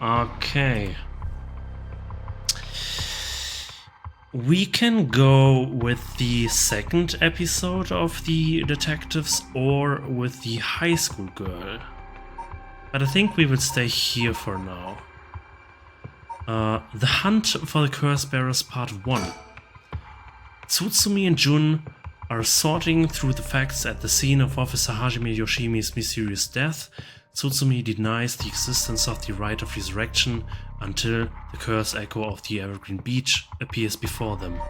Okay. We can go with the second episode of the detectives or with the high school girl. But I think we will stay here for now. The Hunt for the Curse Bearers Part 1. Tsutsumi and Jun are sorting through the facts at the scene of Officer Hajime Yoshimi's mysterious death. Tsutsumi denies the existence of the Rite of Resurrection until the curse echo of the Evergreen Beach appears before them.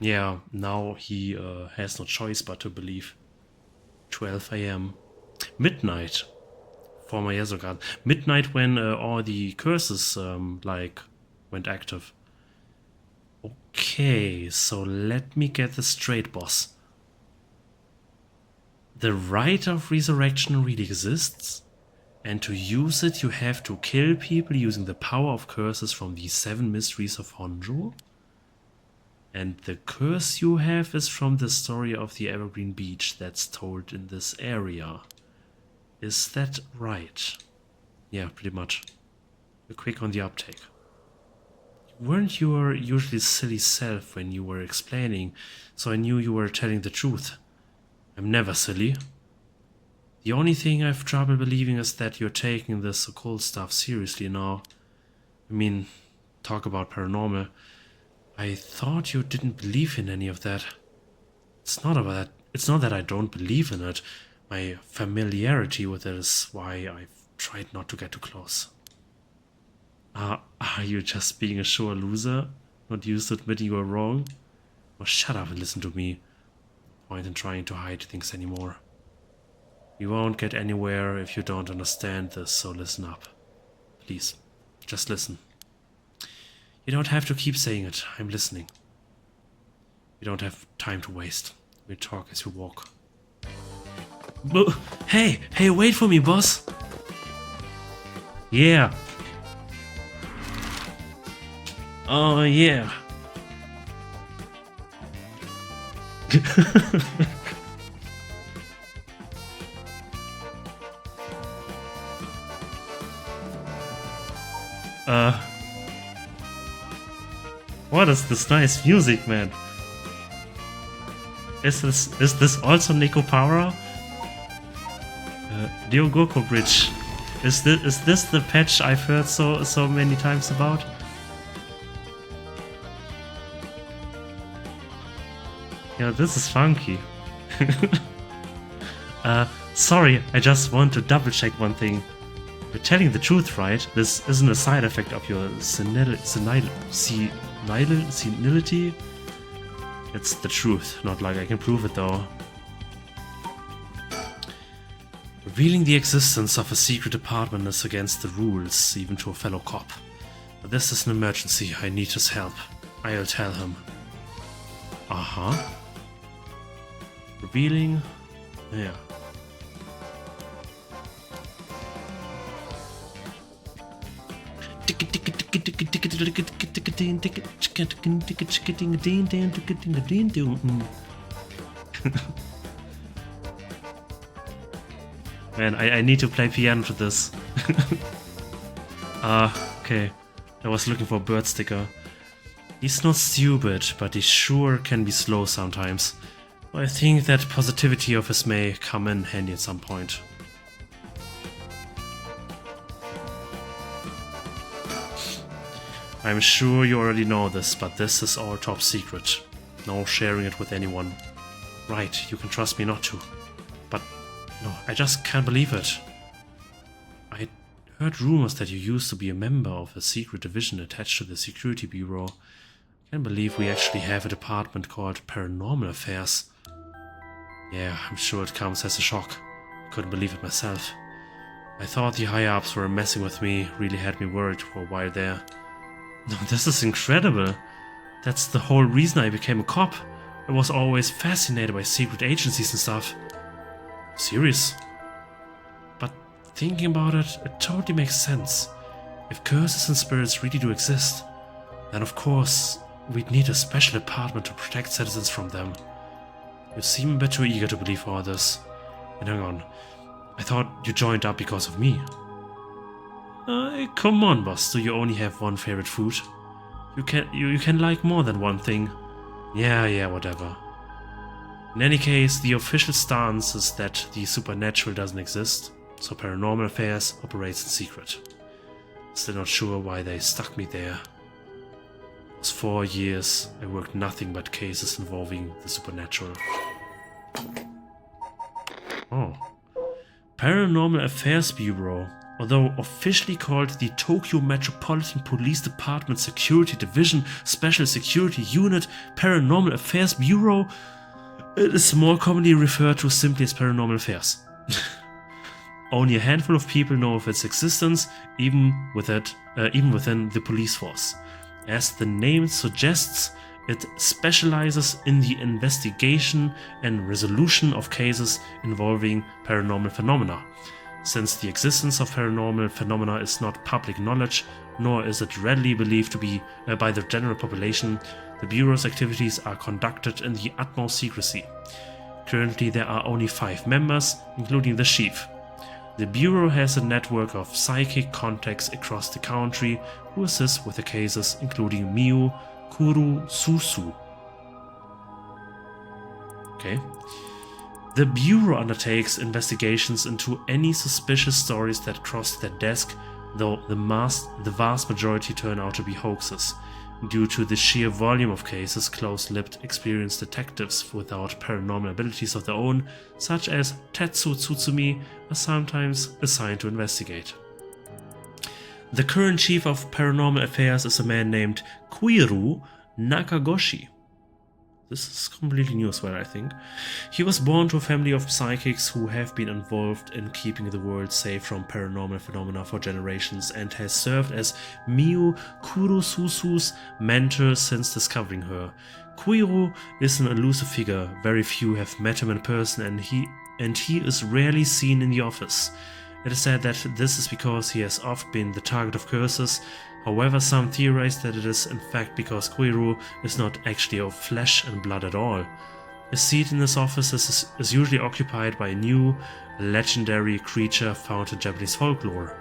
Yeah, now he has no choice but to believe. 12 AM. Midnight. Former Yasugan. Midnight when all the curses went active. Okay, so let me get this straight, boss. The Rite of Resurrection really exists, and to use it you have to kill people using the power of curses from the 7 mysteries of Honjo? And the curse you have is from the story of the Evergreen Beach that's told in this area. Is that right? Yeah, pretty much. You're quick on the uptake. Weren't your usually silly self when you were explaining, so I knew you were telling the truth. I'm never silly. The only thing I've trouble believing is that you're taking this occult stuff seriously now. I mean, talk about paranormal. I thought you didn't believe in any of that. It's not that I don't believe in it. My familiarity with it is why I've tried not to get too close. Are you just being a sure loser? Not used to admitting you are wrong? Well, shut up and listen to me. No point in trying to hide things anymore. You won't get anywhere if you don't understand this, so listen up. Please, just listen. You don't have to keep saying it, I'm listening. You don't have time to waste. We'll talk as you walk. Hey, wait for me, boss! Yeah. Oh, yeah. What is this nice music, man? Is this also Neko Power? Ryogoko Bridge. Is this the patch I've heard so many times about? Yeah, this is funky. Sorry, I just want to double check one thing. You're telling the truth, right? This isn't a side effect of your senility? It's the truth, not like I can prove it though. Revealing the existence of a secret department is against the rules, even to a fellow cop. But this is an emergency, I need his help. I'll tell him. Uh-huh. Revealing? Yeah. Man, I need to play piano to this. Okay. I was looking for a bird sticker. He's not stupid, but he sure can be slow sometimes. I think that positivity of his may come in handy at some point. I'm sure you already know this, but this is all top secret. No sharing it with anyone. Right, you can trust me not to. But no, I just can't believe it. I heard rumors that you used to be a member of a secret division attached to the Security Bureau. Can't believe we actually have a department called Paranormal Affairs. Yeah, I'm sure it comes as a shock. I couldn't believe it myself. I thought the higher-ups were messing with me, really had me worried for a while there. No, this is incredible. That's the whole reason I became a cop. I was always fascinated by secret agencies and stuff. Serious? But thinking about it, it totally makes sense. If curses and spirits really do exist, then of course we'd need a special department to protect citizens from them. You seem a bit too eager to believe all this. And hang on, I thought you joined up because of me. Come on, boss, do you only have one favorite food? You can like more than one thing. Yeah, whatever. In any case, the official stance is that the supernatural doesn't exist, so Paranormal Affairs operates in secret. Still not sure why they stuck me there. It was 4 years, I worked nothing but cases involving the supernatural. Oh. Paranormal Affairs Bureau. Although officially called the Tokyo Metropolitan Police Department Security Division Special Security Unit Paranormal Affairs Bureau, it is more commonly referred to simply as Paranormal Affairs. Only a handful of people know of its existence, even within the police force. As the name suggests, it specializes in the investigation and resolution of cases involving paranormal phenomena. Since the existence of paranormal phenomena is not public knowledge, nor is it readily believed to be by the general population, the Bureau's activities are conducted in the utmost secrecy. Currently there are only 5 members, including the chief. The Bureau has a network of psychic contacts across the country who assist with the cases, including Miu Kuru Susu. Okay. The Bureau undertakes investigations into any suspicious stories that cross their desk, though the vast majority turn out to be hoaxes. Due to the sheer volume of cases, close-lipped, experienced detectives without paranormal abilities of their own, such as Tetsu Tsutsumi, are sometimes assigned to investigate. The current chief of Paranormal Affairs is a man named Kuiru Nakagoshi. This is completely new as well, I think. He was born to a family of psychics who have been involved in keeping the world safe from paranormal phenomena for generations and has served as Miu Kurosusu's mentor since discovering her. Kuiro is an elusive figure. Very few have met him in person, and he is rarely seen in the office. It is said that this is because he has often been the target of curses. However, some theorize that it is in fact because Kuiro is not actually of flesh and blood at all. A seat in his office is usually occupied by a new, legendary creature found in Japanese folklore.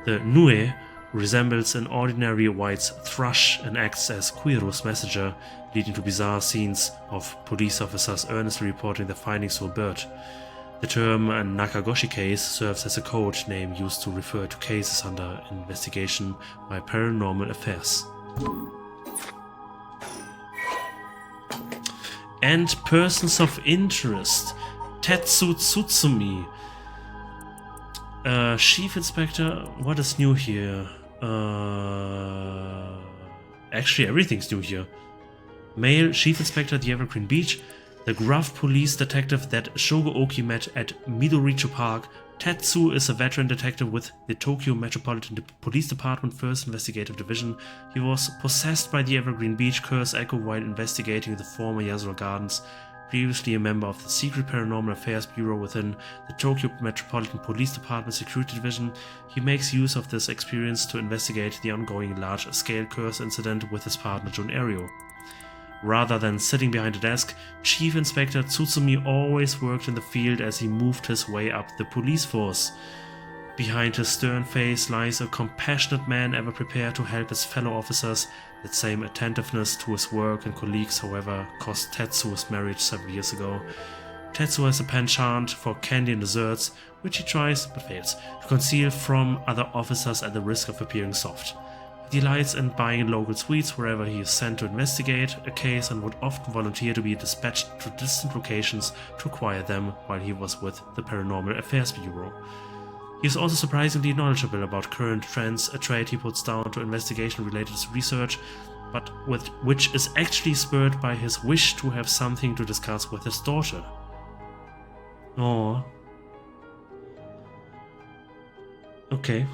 The Nue resembles an ordinary white thrush and acts as Kuiro's messenger, leading to bizarre scenes of police officers earnestly reporting their findings to a bird. The term Nakagoshi case serves as a code name used to refer to cases under investigation by Paranormal Affairs. And persons of interest. Tetsu Tsutsumi. Chief Inspector, what is new here? Actually, everything's new here. Male Chief Inspector at the Evergreen Beach. The gruff police detective that Shogo-oki met at Midoricho Park. Tetsu is a veteran detective with the Tokyo Metropolitan Police Department 1st Investigative Division. He was possessed by the Evergreen Beach curse echo while investigating the former Yasuo Gardens. Previously a member of the secret Paranormal Affairs Bureau within the Tokyo Metropolitan Police Department Security Division, he makes use of this experience to investigate the ongoing large-scale curse incident with his partner Jun Ario. Rather than sitting behind a desk, Chief Inspector Tsutsumi always worked in the field as he moved his way up the police force. Behind his stern face lies a compassionate man ever prepared to help his fellow officers. That same attentiveness to his work and colleagues, however, cost Tetsu his marriage several years ago. Tetsu has a penchant for candy and desserts, which he tries, but fails, to conceal from other officers at the risk of appearing soft. He delights in buying local sweets wherever he is sent to investigate a case and would often volunteer to be dispatched to distant locations to acquire them while he was with the Paranormal Affairs Bureau. He is also surprisingly knowledgeable about current trends, a trait he puts down to investigation-related research, but which is actually spurred by his wish to have something to discuss with his daughter. Oh. Okay.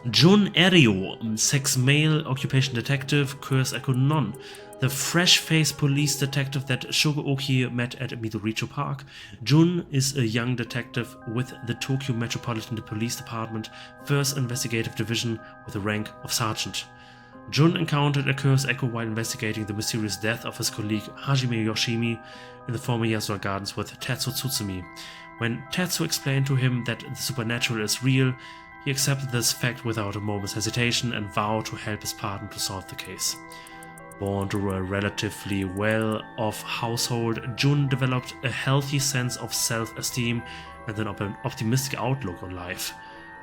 Jun Ario, sex male, occupation detective, curse echo none. The fresh-faced police detective that Shogo-oki met at Midoricho Park. Jun is a young detective with the Tokyo Metropolitan Police Department 1st Investigative Division with the rank of sergeant. Jun encountered a curse echo while investigating the mysterious death of his colleague Hajime Yoshimi in the former Yasuo Gardens with Tetsu Tsutsumi. When Tetsu explained to him that the supernatural is real, He accepted this fact without a moment's hesitation and vowed to help his partner to solve the case. Born to a relatively well-off household, Jun developed a healthy sense of self-esteem and an optimistic outlook on life.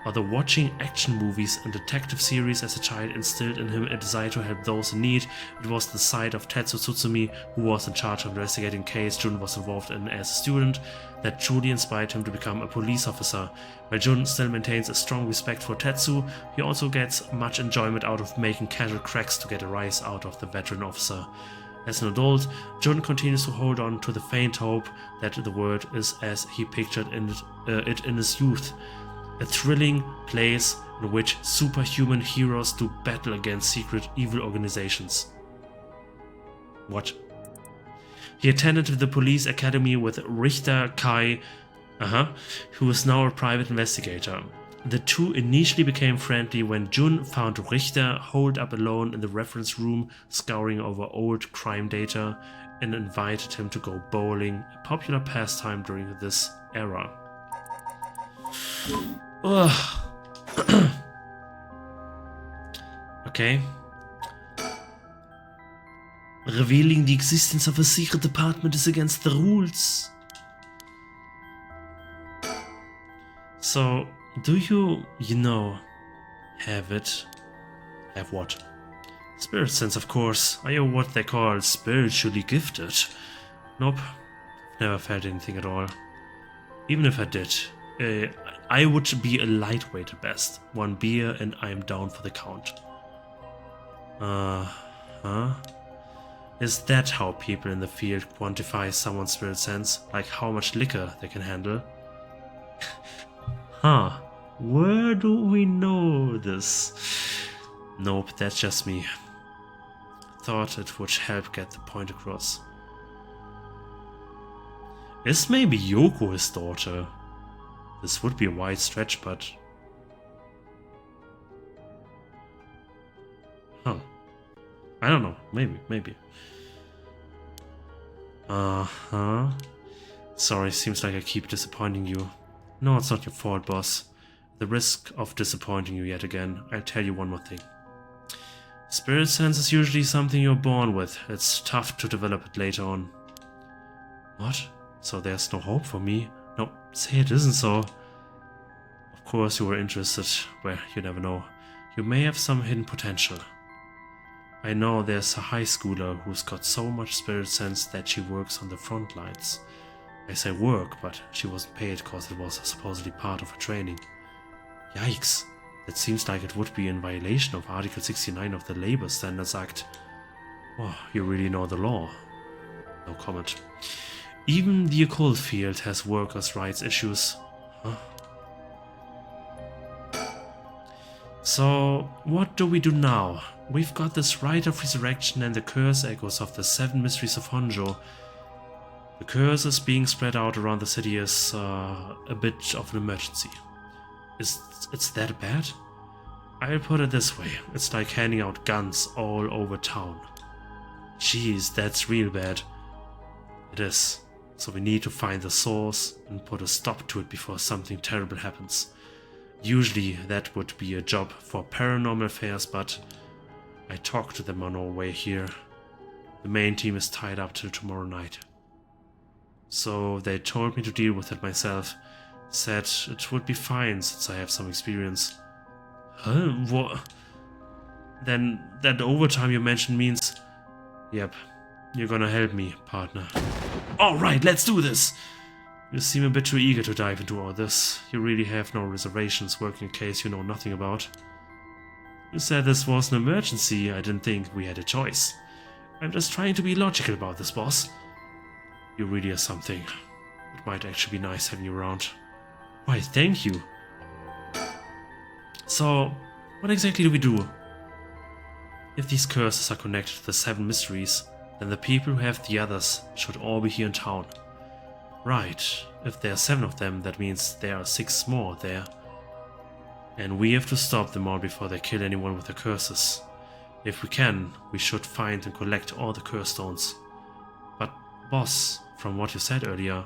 Although watching action movies and detective series as a child instilled in him a desire to help those in need, it was the sight of Tetsu Tsutsumi, who was in charge of investigating a case Jun was involved in as a student, that truly inspired him to become a police officer. While Jun still maintains a strong respect for Tetsu, he also gets much enjoyment out of making casual cracks to get a rise out of the veteran officer. As an adult, Jun continues to hold on to the faint hope that the world is as he pictured it in his youth. A thrilling place in which superhuman heroes do battle against secret evil organizations. What? He attended the police academy with Richter Kai, who is now a private investigator. The two initially became friendly when Jun found Richter holed up alone in the reference room scouring over old crime data and invited him to go bowling, a popular pastime during this era. Okay. Revealing the existence of a secret department is against the rules. So, do you have it? Have what? Spirit sense, of course. Are you what they call spiritually gifted? Nope. Never felt anything at all. Even if I did, I would be a lightweight at best. 1 beer and I'm down for the count. Is that how people in the field quantify someone's spirit sense? Like how much liquor they can handle? Where do we know this? Nope, that's just me. Thought it would help get the point across. Is maybe Yoko his daughter? This would be a wide stretch, but... I don't know. Maybe. Sorry, seems like I keep disappointing you. No, it's not your fault, boss. The risk of disappointing you yet again, I'll tell you one more thing. Spirit sense is usually something you're born with. It's tough to develop it later on. What? So there's no hope for me? No, say it isn't so. Of course you were interested. Well, you never know. You may have some hidden potential. I know there's a high schooler who's got so much spirit sense that she works on the front lines. I say work, but she wasn't paid because it was supposedly part of her training. Yikes, that seems like it would be in violation of Article 69 of the Labor Standards Act. Oh, you really know the law. No comment. Even the occult field has workers' rights issues. So, what do we do now? We've got this rite of resurrection and the curse echoes of the 7 mysteries of Honjo. The curse is being spread out around the city is a bit of an emergency. It's that bad? I'll put it this way, it's like handing out guns all over town. Jeez, that's real bad. It is. So we need to find the source and put a stop to it before something terrible happens. Usually that would be a job for paranormal affairs, but I talked to them on our way here. The main team is tied up till tomorrow night. So they told me to deal with it myself. Said it would be fine since I have some experience. Huh? What? Then that overtime you mentioned means... Yep, you're gonna help me, partner. Alright, let's do this! You seem a bit too eager to dive into all this. You really have no reservations working a case you know nothing about. You said this was an emergency. I didn't think we had a choice. I'm just trying to be logical about this, boss. You really are something. It might actually be nice having you around. Why, thank you. So, what exactly do we do? If these curses are connected to the 7 mysteries, then the people who have the others should all be here in town. Right, if there are 7 of them, that means there are 6 more there. And we have to stop them all before they kill anyone with the curses. If we can, we should find and collect all the curse stones. But, boss, from what you said earlier,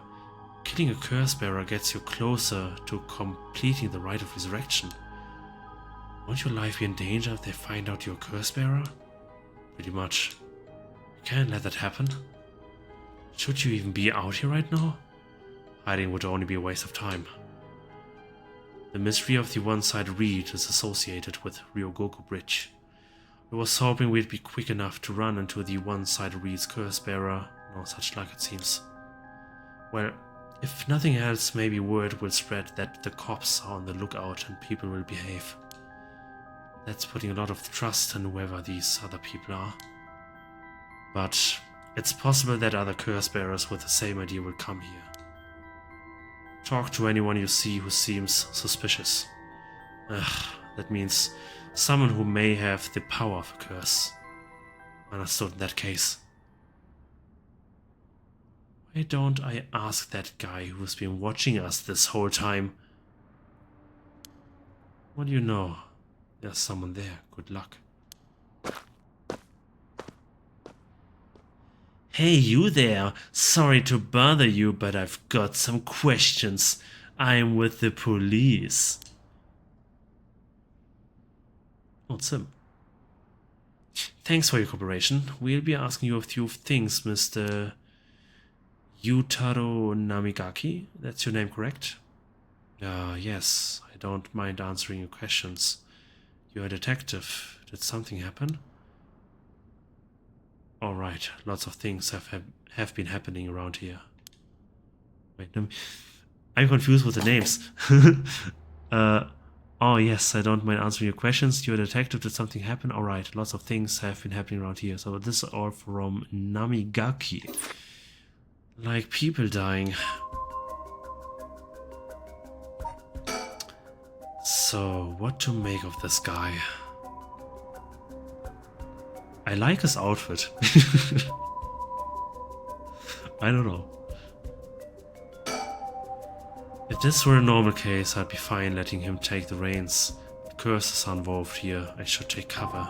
killing a curse bearer gets you closer to completing the rite of resurrection. Won't your life be in danger if they find out you're a curse bearer? Pretty much. You can't let that happen. Should you even be out here right now? Hiding would only be a waste of time. The mystery of the one-sided reed is associated with Ryogoku Bridge. I was hoping we'd be quick enough to run into the one-sided reed's curse bearer. No such luck, it seems. Well, if nothing else, maybe word will spread that the cops are on the lookout and people will behave. That's putting a lot of trust in whoever these other people are. But it's possible that other curse bearers with the same idea will come here. Talk to anyone you see who seems suspicious. That means someone who may have the power of a curse. Understood in that case. Why don't I ask that guy who's been watching us this whole time? What do you know? There's someone there. Good luck. Hey, you there. Sorry to bother you, but I've got some questions. I'm with the police. Oh, it's him. Thanks for your cooperation. We'll be asking you a few things, Mr. Yutaro Namigaki. That's your name, correct? Yes. I don't mind answering your questions. You're a detective. Did something happen? Alright, lots of things have been happening around here. Wait, I'm confused with the names. Oh yes, I don't mind answering your questions. You're a detective. Did something happen? Alright, lots of things have been happening around here. So this is all from Namigaki. Like people dying. So, what to make of this guy? I like his outfit. I don't know. If this were a normal case, I'd be fine letting him take the reins. But curses are involved here. I should take cover.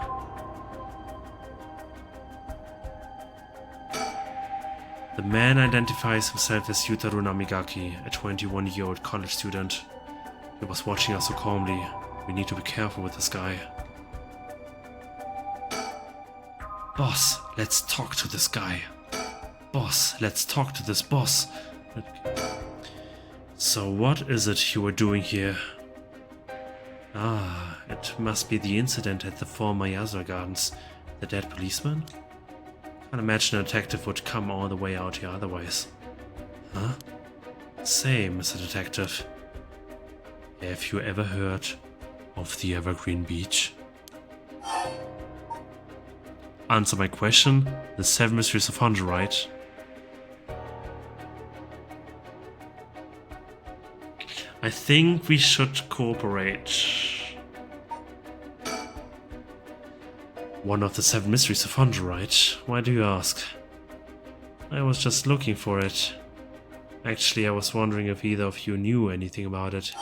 The man identifies himself as Yutaro Namigaki, a 21-year-old college student. He was watching us so calmly. We need to be careful with this guy. Boss, let's talk to this guy. Boss, let's talk to this boss. So what is it you were doing here? Ah, it must be the incident at the former Yasura Gardens. The dead policeman? Can't imagine a detective would come all the way out here otherwise. Huh? Say, Mr. Detective, have you ever heard of the Evergreen Beach? Answer my question. The 7 Mysteries of Honjo, right? I think we should cooperate. One of the 7 Mysteries of Honjo, right? Why do you ask? I was just looking for it. Actually, I was wondering if either of you knew anything about it.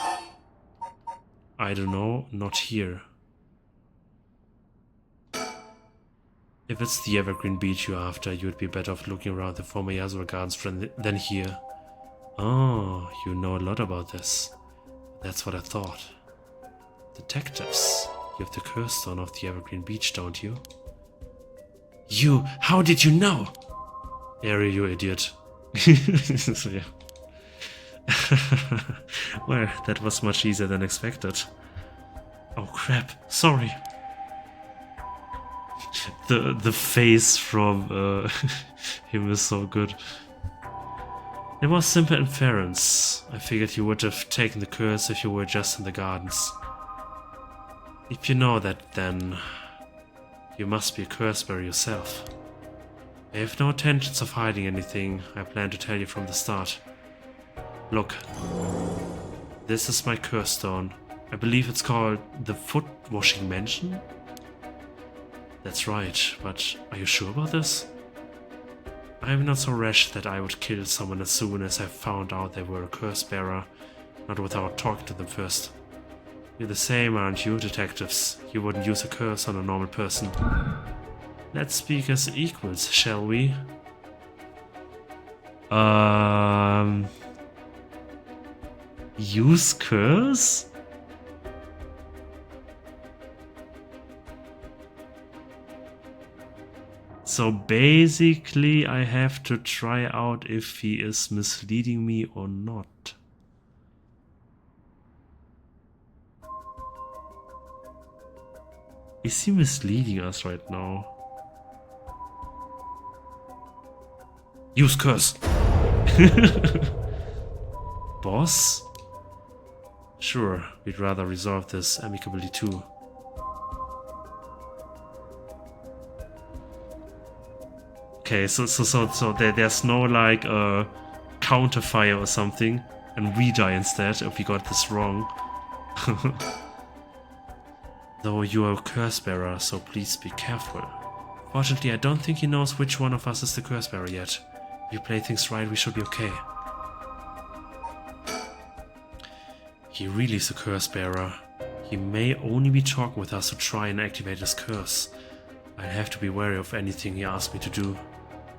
I don't know, not here. If it's the Evergreen Beach you're after, you'd be better off looking around the former Yasura Gardens than here. Oh, you know a lot about this. That's what I thought. Detectives. You have the curse stone of the Evergreen Beach, don't you? You! How did you know? Ari, you idiot. So, yeah. Well, that was much easier than expected. Oh crap, sorry. The face from him is so good. It was simple inference. I figured you would have taken the curse if you were just in the gardens. If you know that, then you must be a curse bearer yourself. I have no intentions of hiding anything. I plan to tell you from the start. Look, this is my curse stone. I believe it's called the Foot Washing Mansion. That's right, but are you sure about this? I'm not so rash that I would kill someone as soon as I found out they were a curse bearer, not without talking to them first. You're the same, aren't you, detectives? You wouldn't use a curse on a normal person. Let's speak as equals, shall we? Use curse? So basically I have to try out if he is misleading me or not. Is he misleading us right now? Use curse! Boss? Sure, we'd rather resolve this amicably too. Okay, so there's no like counterfire or something, and we die instead if we got this wrong. Though you are a curse bearer, so please be careful. Fortunately, I don't think he knows which one of us is the curse bearer yet. If you play things right, we should be okay. He really is a curse bearer. He may only be talking with us to try and activate his curse. I'll have to be wary of anything he asks me to do.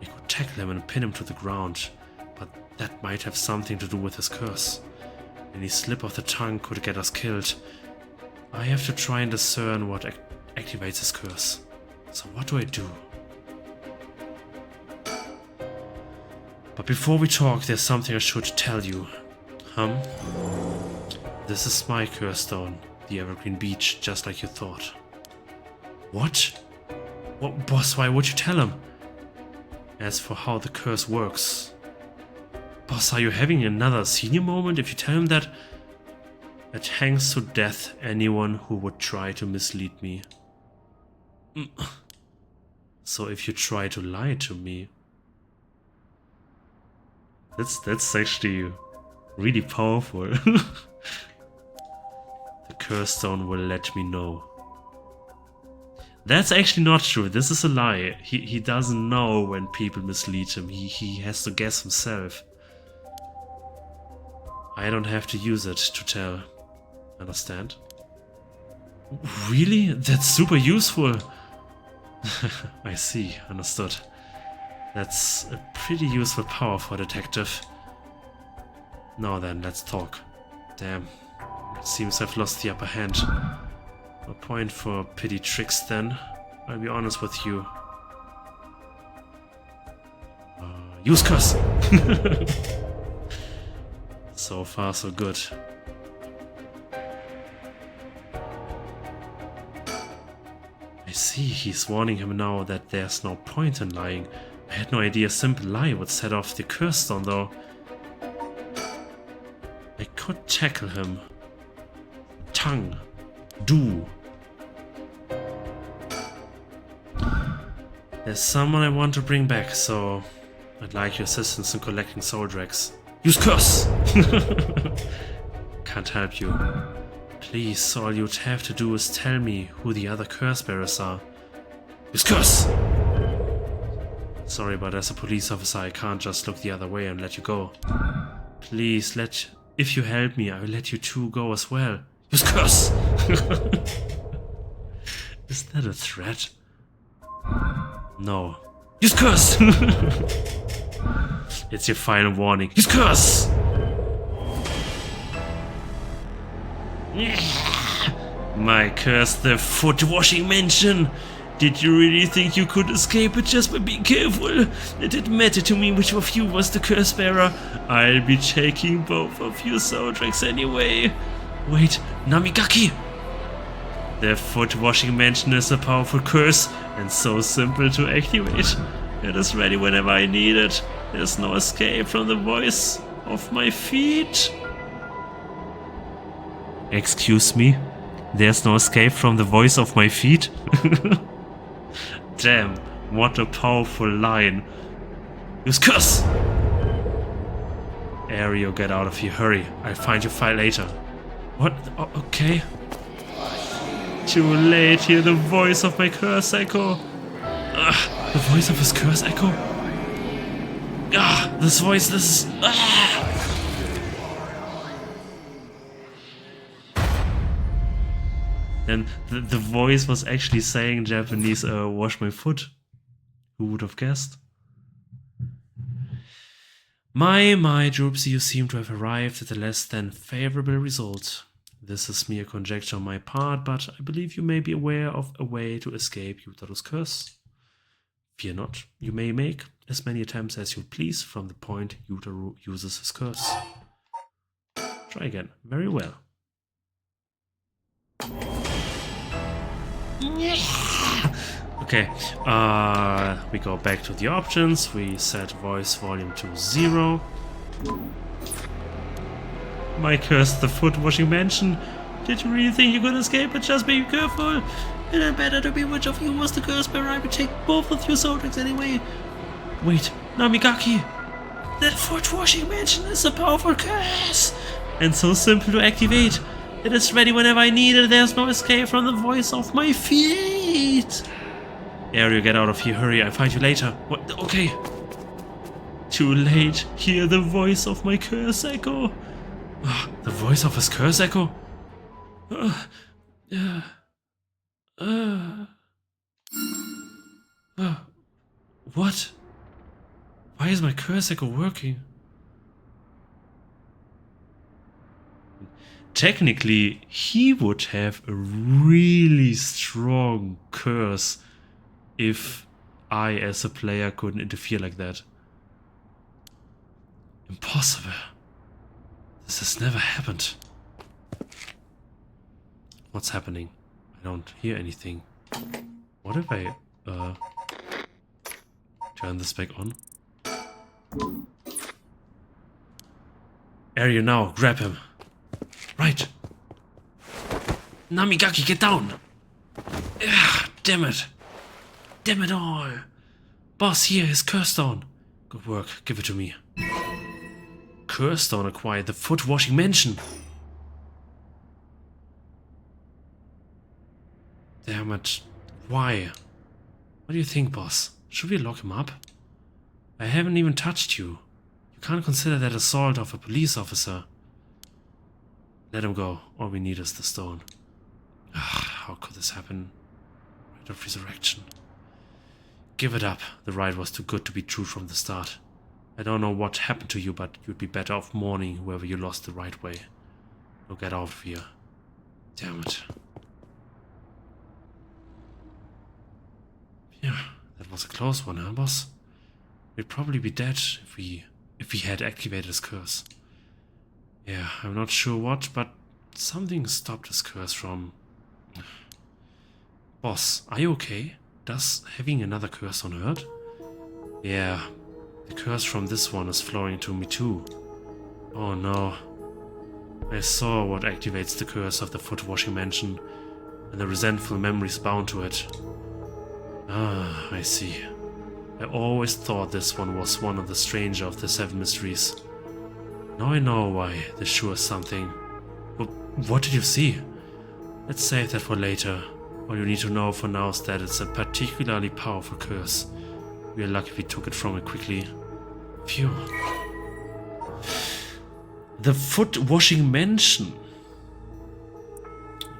We could tackle him and pin him to the ground, but that might have something to do with his curse. Any slip of the tongue could get us killed. I have to try and discern what activates his curse. So what do I do? But before we talk, there's something I should tell you. This is my curse stone, the Evergreen Beach, just like you thought. What? What, boss, why would you tell him? As for how the curse works... Boss, are you having another senior moment if you tell him that? It hangs to death anyone who would try to mislead me. So if you try to lie to me... That's actually really powerful. The curse stone will let me know. That's actually not true. This is a lie. He doesn't know when people mislead him. He has to guess himself. I don't have to use it to tell. Understand? Really? That's super useful. I see. Understood. That's a pretty useful power for a detective. Now then, let's talk. Damn. It seems I've lost the upper hand. No point for petty tricks then. I'll be honest with you. Use curse! So far so good. I see, he's warning him now that there's no point in lying. I had no idea a simple lie would set off the curse stone though. I could tackle him. Tongue. Do. There's someone I want to bring back, so I'd like your assistance in collecting soul dregs. Use curse! Can't help you. Please, all you'd have to do is tell me who the other curse bearers are. Use curse! Sorry, but as a police officer I can't just look the other way and let you go. Please, if you help me, I will let you two go as well. Use curse! Is that a threat? No. Use curse! It's your final warning. Use curse! My curse, the foot washing mansion! Did you really think you could escape it just by being careful? It didn't matter to me which of you was the curse bearer. I'll be taking both of your soul dregs anyway. Wait, Namigaki! The foot washing mansion is a powerful curse and so simple to activate. It is ready whenever I need it. There's no escape from the voice of my feet. Excuse me? There's no escape from the voice of my feet? Damn, what a powerful line. Use curse! Ario, get out of here, hurry. I'll find your file later. What? Oh, okay. Too late, hear the voice of my curse echo. The voice of his curse echo? This voice, this is... And the voice was actually saying in Japanese, wash my foot. Who would have guessed? My, Droopsy, you seem to have arrived at a less than favorable result. This is mere conjecture on my part, but I believe you may be aware of a way to escape Yutaru's curse. Fear not, you may make as many attempts as you please from the point Yutaro uses his curse. Try again. Very well. Okay, we go back to the options. We set voice volume to 0. My curse, the foot washing mansion. Did you really think you could escape it? Just be careful. It had better to be which of you was the curse bearer. I would take both of your subjects anyway. Wait, Namigaki. The foot washing mansion is a powerful curse. And so simple to activate. It is ready whenever I need it. There's no escape from the voice of my feet. Ariel, get out of here. Hurry, I'll find you later. What? Okay. Too late. Hear the voice of my curse echo. The voice of his curse echo? What? Why is my curse echo working? Technically, he would have a really strong curse if I, as a player, couldn't interfere like that. Impossible. This has never happened. What's happening? I don't hear anything. What if I turn this back on? Ariel, now, grab him. Right. Namigaki, get down! Ugh, damn it. Damn it all. Boss, here, his curse stone. Good work, give it to me. Curse stone acquired, the foot washing mansion. Damn it. Why? What do you think, boss? Should we lock him up? I haven't even touched you. You can't consider that assault of a police officer. Let him go. All we need is the stone. Ugh, how could this happen? Rite of resurrection. Give it up. The rite was too good to be true from the start. I don't know what happened to you, but you'd be better off mourning whoever you lost the right way. Now get out of here. Damn it. Yeah, that was a close one, huh, boss? We'd probably be dead if we had activated his curse. Yeah, I'm not sure what, but something stopped his curse from... Boss, are you okay? Does having another curse on hurt? Yeah, the curse from this one is flowing to me too. Oh no. I saw what activates the curse of the foot washing mansion, and the resentful memories bound to it. Ah, I see. I always thought this one was one of the stranger of the 7 mysteries. Now I know why this sure is something. What did you see? Let's save that for later. All you need to know for now is that it's a particularly powerful curse. We are lucky we took it from it quickly. Phew. The foot washing mansion.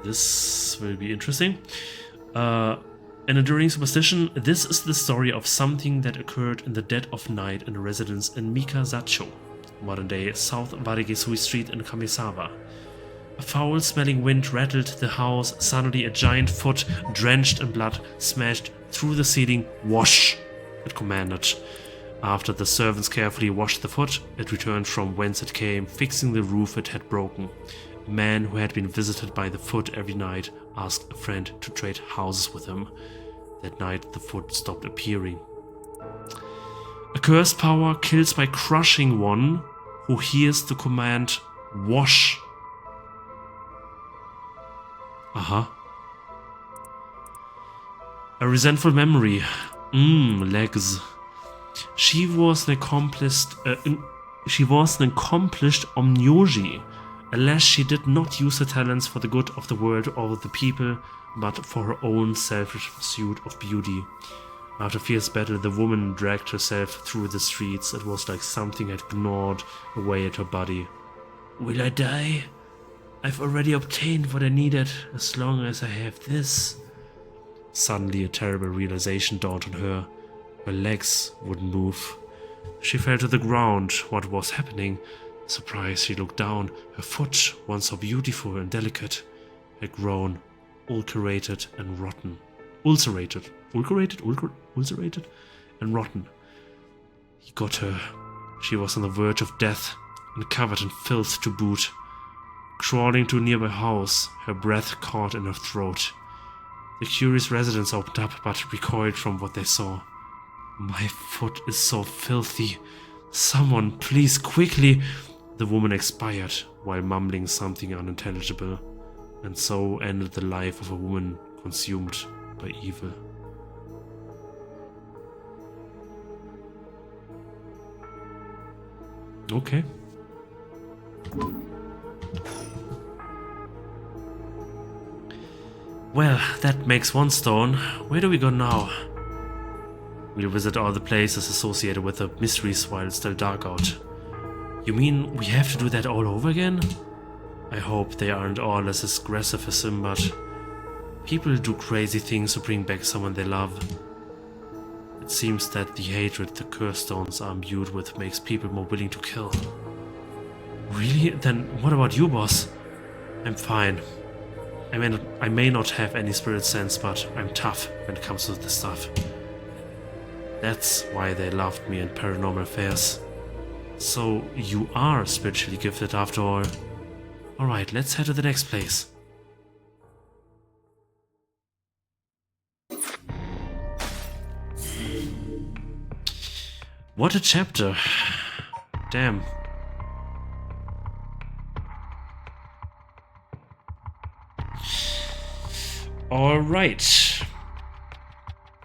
This will be interesting. An enduring superstition, this is the story of something that occurred in the dead of night in a residence in Mikazacho, modern-day South Warigesui Street in Kamisawa. A foul-smelling wind rattled the house. Suddenly a giant foot, drenched in blood, smashed through the ceiling. Wash! It commanded. After the servants carefully washed the foot, it returned from whence it came, fixing the roof it had broken. A man who had been visited by the foot every night asked a friend to trade houses with him. That night the foot stopped appearing. A cursed power kills by crushing one who hears the command wash. A resentful memory. Legs. She was an accomplished omnyoji. Alas, she did not use her talents for the good of the world or the people, but for her own selfish pursuit of beauty. After fierce battle, the woman dragged herself through the streets. It was like something had gnawed away at her body. Will I die? I've already obtained what I needed, as long as I have this. Suddenly a terrible realization dawned on her. Her legs wouldn't move. She fell to the ground. What was happening? Surprised, she looked down. Her foot, once so beautiful and delicate, had grown ulcerated and rotten. ulcerated, ulcerated, and rotten. He got her. She was on the verge of death and covered in filth to boot. Crawling to a nearby house, her breath caught in her throat. The curious residents opened up but recoiled from what they saw. My foot is so filthy. Someone, please, quickly! The woman expired while mumbling something unintelligible, and so ended the life of a woman consumed by evil. Okay. Well, that makes one stone. Where do we go now? We'll visit all the places associated with the mysteries while it's still dark out. You mean we have to do that all over again? I hope they aren't all as aggressive as him, but people do crazy things to bring back someone they love. It seems that the hatred the curse stones are imbued with makes people more willing to kill. Really? Then what about you, boss? I'm fine. I may not have any spirit sense, but I'm tough when it comes to this stuff. That's why they loved me in Paranormal Affairs. So you are spiritually gifted after all. Alright, let's head to the next place. What a chapter. Damn. Alright.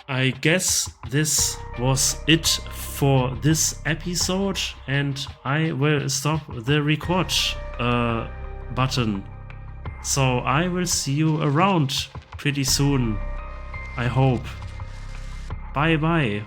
I guess this was it for this episode, and I will stop the record button. So I will see you around pretty soon, I hope. Bye bye.